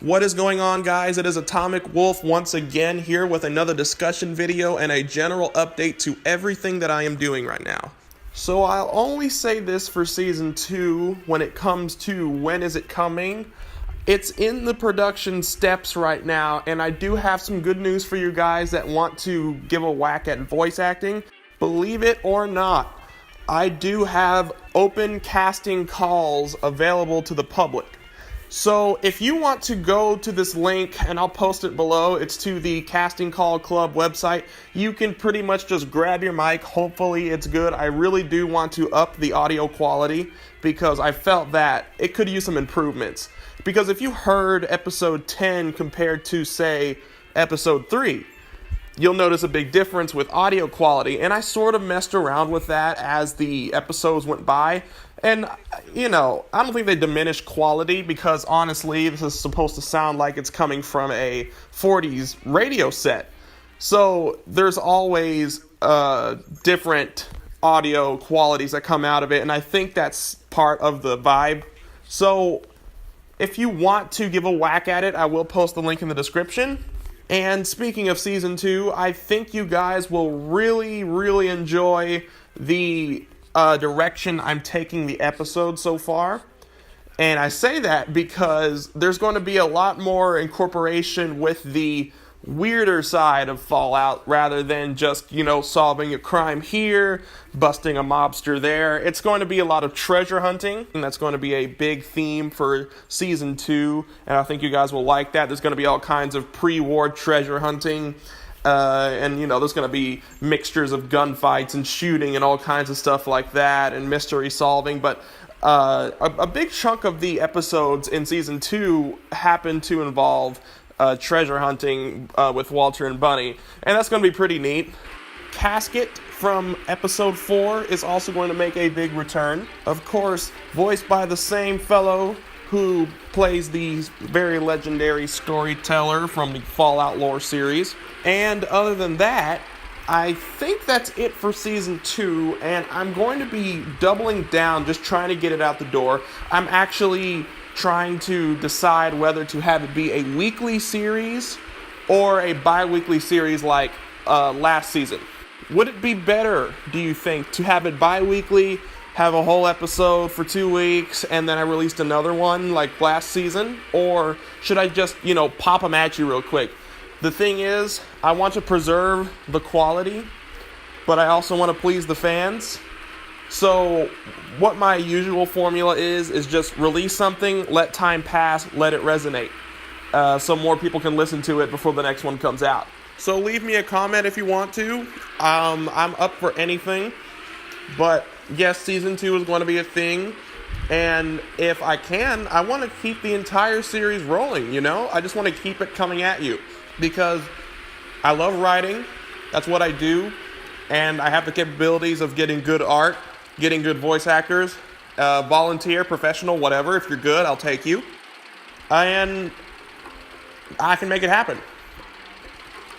What is going on, guys? It is Atomic Wolf once again here with another discussion video and a general update to everything that I am doing right now. So I'll only say this for Season 2 when it comes to when is it coming. It's in the production steps right now, and I do have some good news for you guys that want to give a whack at voice acting. Believe it or not, I do have open casting calls available to the public. So if you want to go to this link, and I'll post it below, it's to the Casting Call Club website. You can pretty much just grab your mic. Hopefully it's good. I really do want to up the audio quality because I felt that it could use some improvements. Because if you heard episode 10 compared to, say, episode 3, you'll notice a big difference with audio quality. And I sort of messed around with that as the episodes went by. And, I don't think they diminish quality because, honestly, this is supposed to sound like it's coming from a 40s radio set. So there's always different audio qualities that come out of it, and I think that's part of the vibe. So if you want to give a whack at it, I will post the link in the description. And speaking of Season 2, I think you guys will really, really enjoy the direction I'm taking the episode so far. And I say that because there's going to be a lot more incorporation with the weirder side of Fallout rather than just, solving a crime here, busting a mobster there. It's going to be a lot of treasure hunting, and that's going to be a big theme for Season 2, and I think you guys will like that. There's going to be all kinds of pre-war treasure hunting. And there's going to be mixtures of gunfights and shooting and all kinds of stuff like that and mystery solving. But a big chunk of the episodes in Season 2 happen to involve treasure hunting with Walter and Bunny. And that's going to be pretty neat. Casket from Episode 4 is also going to make a big return. Of course, voiced by the same fellow who plays the very legendary storyteller from the Fallout lore series. And other than that, I think that's it for Season 2, and I'm going to be doubling down, just trying to get it out the door. I'm actually trying to decide whether to have it be a weekly series or a bi-weekly series like last season. Would it be better, do you think, to have it bi-weekly, have a whole episode for 2 weeks, and then I released another one like last season? Or should I just, pop them at you real quick? The thing is, I want to preserve the quality, but I also want to please the fans. So what my usual formula is just release something, let time pass, let it resonate, so more people can listen to it before the next one comes out. So leave me a comment if you want to. I'm up for anything, but yes, Season 2 is going to be a thing, and if I can, I want to keep the entire series rolling, I just want to keep it coming at you, because I love writing, that's what I do, and I have the capabilities of getting good art, getting good voice actors, volunteer, professional, whatever. If you're good, I'll take you, and I can make it happen.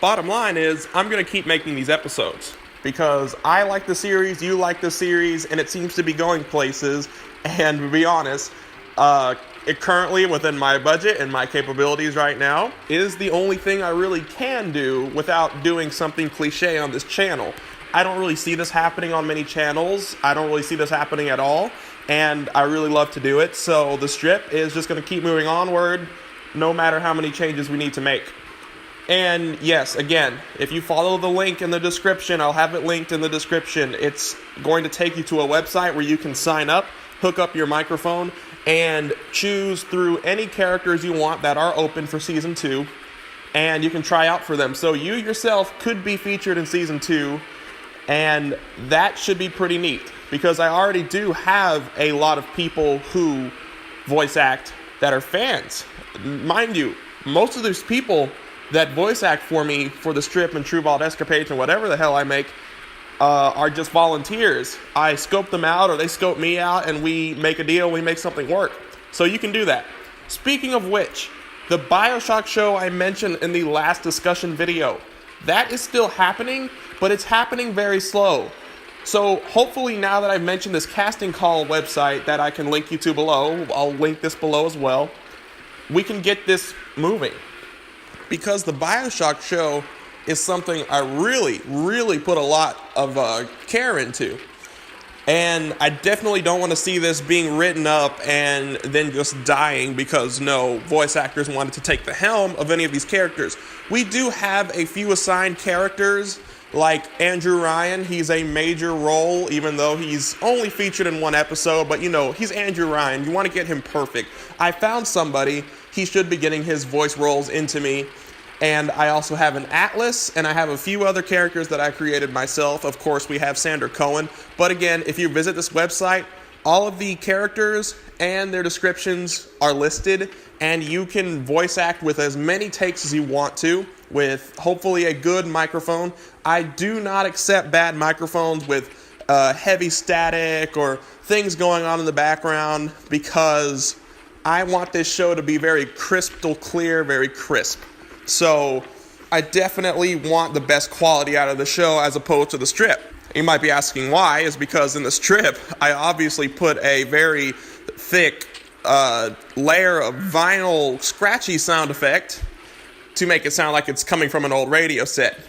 Bottom line is, I'm going to keep making these episodes, because I like the series, you like the series, and it seems to be going places, and to be honest, it currently, within my budget and my capabilities right now, is the only thing I really can do without doing something cliche on this channel. I don't really see this happening on many channels. I don't really see this happening at all, and I really love to do it. So the strip is just going to keep moving onward, no matter how many changes we need to make. And yes, again, if you follow the link in the description, I'll have it linked in the description. It's going to take you to a website where you can sign up, hook up your microphone, and choose through any characters you want that are open for Season 2, and you can try out for them. So you yourself could be featured in Season 2, and that should be pretty neat, because I already do have a lot of people who voice act that are fans. Mind you, most of those people that voice act for me for the strip and True Vault Escapades and whatever the hell I make are just volunteers. I scope them out, or they scope me out, and we make a deal, we make something work. So you can do that. Speaking of which, the BioShock show I mentioned in the last discussion video, that is still happening, but it's happening very slow. So hopefully now that I've mentioned this casting call website that I can link you to below, I'll link this below as well, we can get this moving. Because the BioShock show is something I really, really put a lot of care into. And I definitely don't want to see this being written up and then just dying because no voice actors wanted to take the helm of any of these characters. We do have a few assigned characters, like Andrew Ryan. He's a major role, even though he's only featured in one episode. But, he's Andrew Ryan. You want to get him perfect. I found somebody. He should be getting his voice roles into me. And I also have an Atlas, and I have a few other characters that I created myself. Of course, we have Sandra Cohen. But again, if you visit this website, all of the characters and their descriptions are listed, and you can voice act with as many takes as you want to, with hopefully a good microphone. I do not accept bad microphones with heavy static or things going on in the background, because I want this show to be very crystal clear, very crisp. So I definitely want the best quality out of the show as opposed to the strip. You might be asking why. Is because in the strip, I obviously put a very thick layer of vinyl scratchy sound effect to make it sound like it's coming from an old radio set.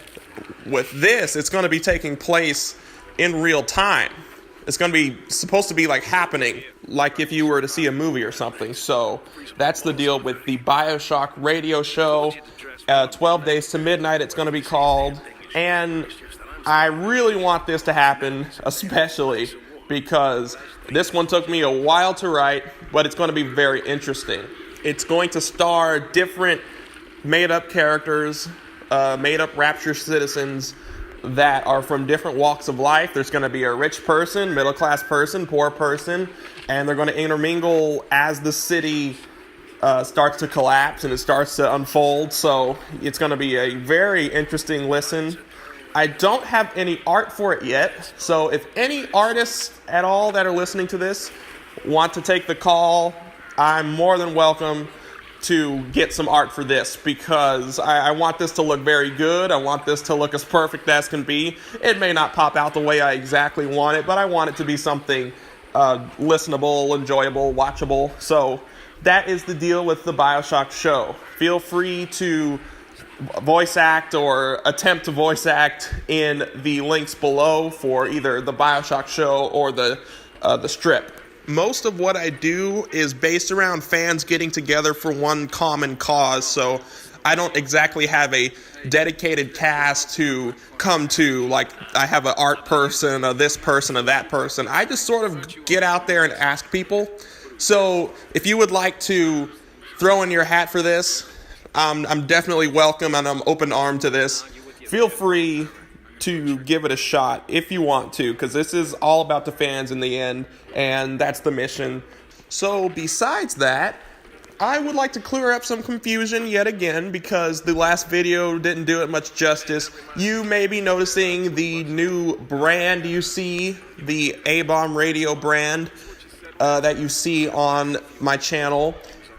With this, it's going to be taking place in real time. It's going to be supposed to be like happening, like if you were to see a movie or something. So that's the deal with the BioShock radio show. 12 Days to Midnight, it's going to be called. And I really want this to happen, especially because this one took me a while to write, but it's going to be very interesting. It's going to star different made-up characters, made-up Rapture citizens that are from different walks of life. There's going to be a rich person, middle-class person, poor person, and they're going to intermingle as the city starts to collapse and it starts to unfold. So it's going to be a very interesting listen. I don't have any art for it yet, so if any artists at all that are listening to this want to take the call, I'm more than welcome to get some art for this, because I want this to look very good. I want this to look as perfect as can be. It may not pop out the way I exactly want it, but I want it to be something listenable, enjoyable, watchable. So that is the deal with the BioShock show. Feel free to voice act or attempt to voice act in the links below for either the BioShock show or the strip. Most of what I do is based around fans getting together for one common cause, so I don't exactly have a dedicated cast to come to, like I have an art person, or this person, or that person. I just sort of get out there and ask people. So if you would like to throw in your hat for this, I'm definitely welcome, and I'm open-armed to this. Feel free to give it a shot if you want to, because this is all about the fans in the end, and that's the mission. So besides that, I would like to clear up some confusion yet again, because the last video didn't do it much justice. You may be noticing the new brand you see, the A-Bomb Radio brand that you see on my channel.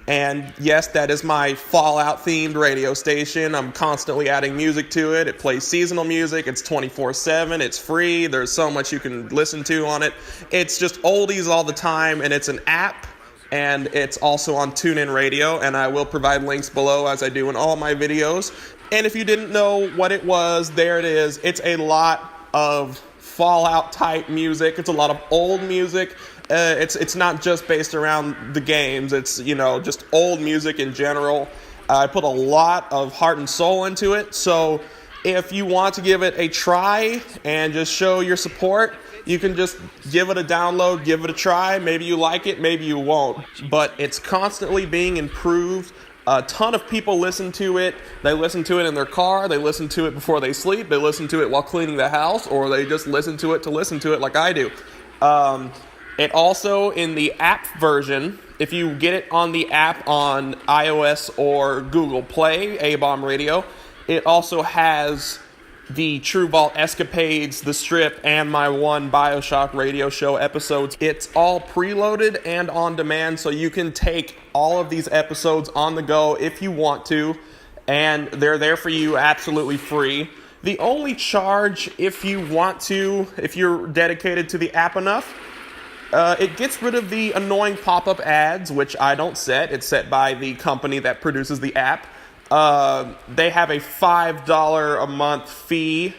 And yes, that is my Fallout-themed radio station. I'm constantly adding music to it. It plays seasonal music. It's 24/7. It's free. There's so much you can listen to on it. It's just oldies all the time, and it's an app, and it's also on TuneIn Radio, and I will provide links below as I do in all my videos. And if you didn't know what it was, there it is. It's a lot of Fallout-type music. It's a lot of old music. It's not just based around the games. It's, just old music in general. I put a lot of heart and soul into it. So if you want to give it a try and just show your support, you can just give it a download, give it a try. Maybe you like it, maybe you won't. But it's constantly being improved. A ton of people listen to it. They listen to it in their car. They listen to it before they sleep. They listen to it while cleaning the house, or they just listen to it like I do. It also, in the app version, if you get it on the app on iOS or Google Play, A-Bomb Radio, it also has the True Vault Escapades, the strip, and my one BioShock radio show episodes. It's all preloaded and on demand, so you can take all of these episodes on the go if you want to, and they're there for you absolutely free. The only charge, if you want to, if you're dedicated to the app enough, It gets rid of the annoying pop-up ads, which I don't set. It's set by the company that produces the app. They have a $5 a month fee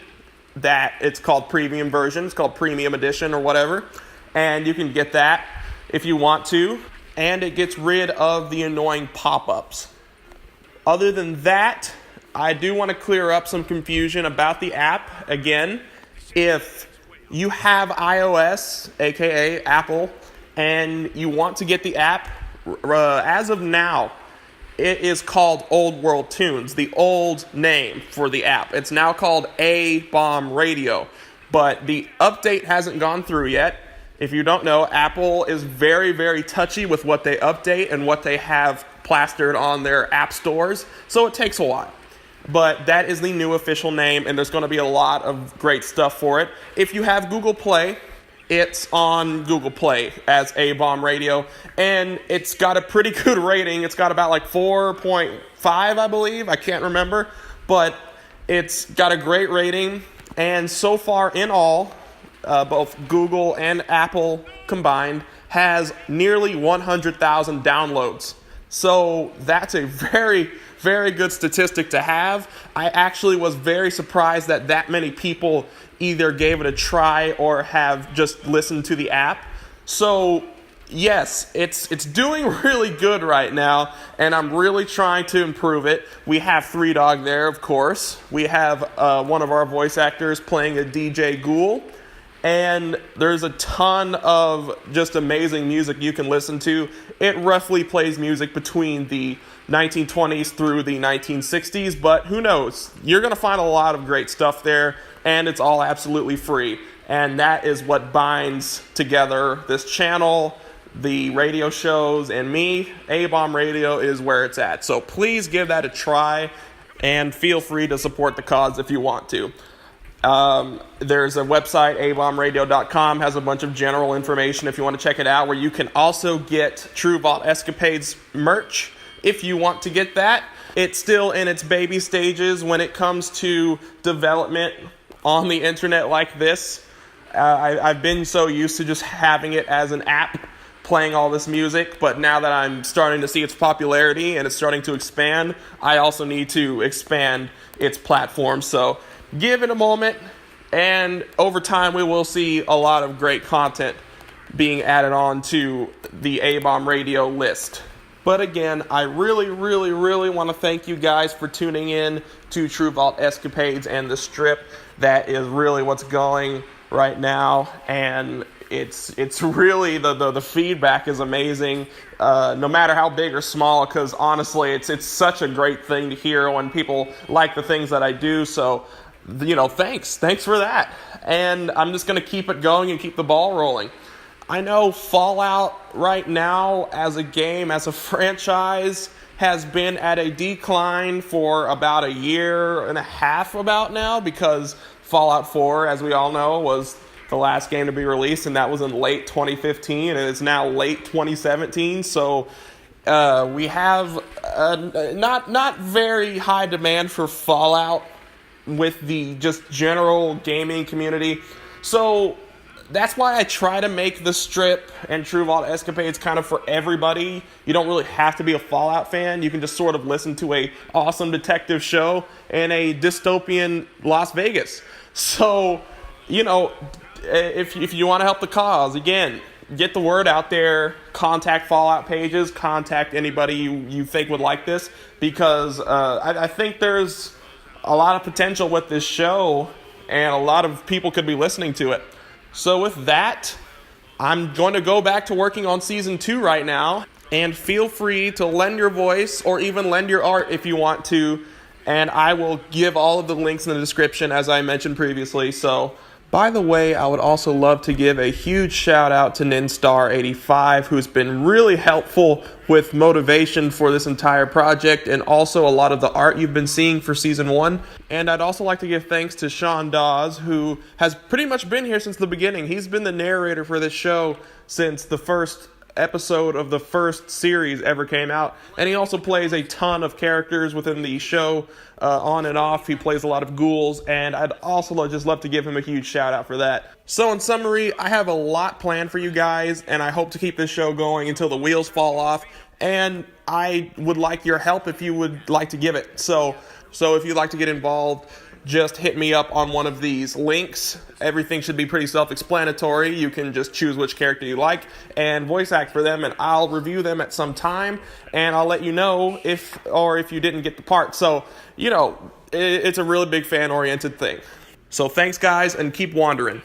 that it's called premium version. It's called premium edition or whatever. And you can get that if you want to. And it gets rid of the annoying pop-ups. Other than that, I do want to clear up some confusion about the app. Again, if you have iOS, aka Apple, and you want to get the app, as of now, it is called Old World Tunes, the old name for the app. It's now called A-Bomb Radio, but the update hasn't gone through yet. If you don't know, Apple is very, very touchy with what they update and what they have plastered on their app stores, so it takes a while. But that is the new official name, and there's going to be a lot of great stuff for it. If you have Google Play, it's on Google Play as A-Bomb Radio, and it's got a pretty good rating. It's got about like 4.5, I believe. I can't remember, but it's got a great rating, and so far in all, both Google and Apple combined has nearly 100,000 downloads. So that's a very, very good statistic to have. I actually was very surprised that that many people either gave it a try or have just listened to the app. So yes, it's doing really good right now, and I'm really trying to improve it. We have 3Dog there, of course. We have one of our voice actors playing a DJ Ghoul. And there's a ton of just amazing music you can listen to. It roughly plays music between the 1920s through the 1960s, but who knows? You're going to find a lot of great stuff there, and it's all absolutely free. And that is what binds together this channel, the radio shows, and me. A-Bomb Radio is where it's at. So please give that a try, and feel free to support the cause if you want to. There's a website, abombradio.com, has a bunch of general information if you want to check it out, where you can also get True Vault Escapades merch if you want to get that. It's still in its baby stages when it comes to development on the internet like this. I've been so used to just having it as an app playing all this music, but now that I'm starting to see its popularity and it's starting to expand, I also need to expand its platform. So give it a moment, and over time we will see a lot of great content being added on to the A-Bomb Radio list. But again, I really, really, really want to thank you guys for tuning in to True Vault Escapades and the Strip. That is really what's going right now, and it's really, the feedback is amazing, no matter how big or small, because honestly, it's such a great thing to hear when people like the things that I do. So thanks for that. And I'm just going to keep it going and keep the ball rolling. I know Fallout right now as a game, as a franchise, has been at a decline for about a year and a half about now, because Fallout 4, as we all know, was the last game to be released, and that was in late 2015, and it's now late 2017. So we have not very high demand for Fallout with the just general gaming community. So that's why I try to make the Strip and True Vault Escapades kind of for everybody. You don't really have to be a Fallout fan. You can just sort of listen to a awesome detective show in a dystopian Las Vegas. So, if you want to help the cause, again, get the word out there, contact Fallout pages, contact anybody you think would like this, because I think there's a lot of potential with this show, and a lot of people could be listening to it. So with that, I'm going to go back to working on Season 2 right now, and feel free to lend your voice or even lend your art if you want to, and I will give all of the links in the description as I mentioned previously. So, by the way, I would also love to give a huge shout out to Ninstar85, who's been really helpful with motivation for this entire project, and also a lot of the art you've been seeing for Season 1. And I'd also like to give thanks to Sean Dawes, who has pretty much been here since the beginning. He's been the narrator for this show since the first episode of the first series ever came out, and he also plays a ton of characters within the show, on and off. He plays a lot of ghouls, and I'd also just love to give him a huge shout out for that. So in summary, I have a lot planned for you guys, and I hope to keep this show going until the wheels fall off, and I would like your help if you would like to give it. So if you'd like to get involved, just hit me up on one of these links. Everything should be pretty self-explanatory. You can just choose which character you like and voice act for them, and I'll review them at some time, and I'll let you know if you didn't get the part. So, it's a really big fan-oriented thing. So thanks, guys, and keep wandering.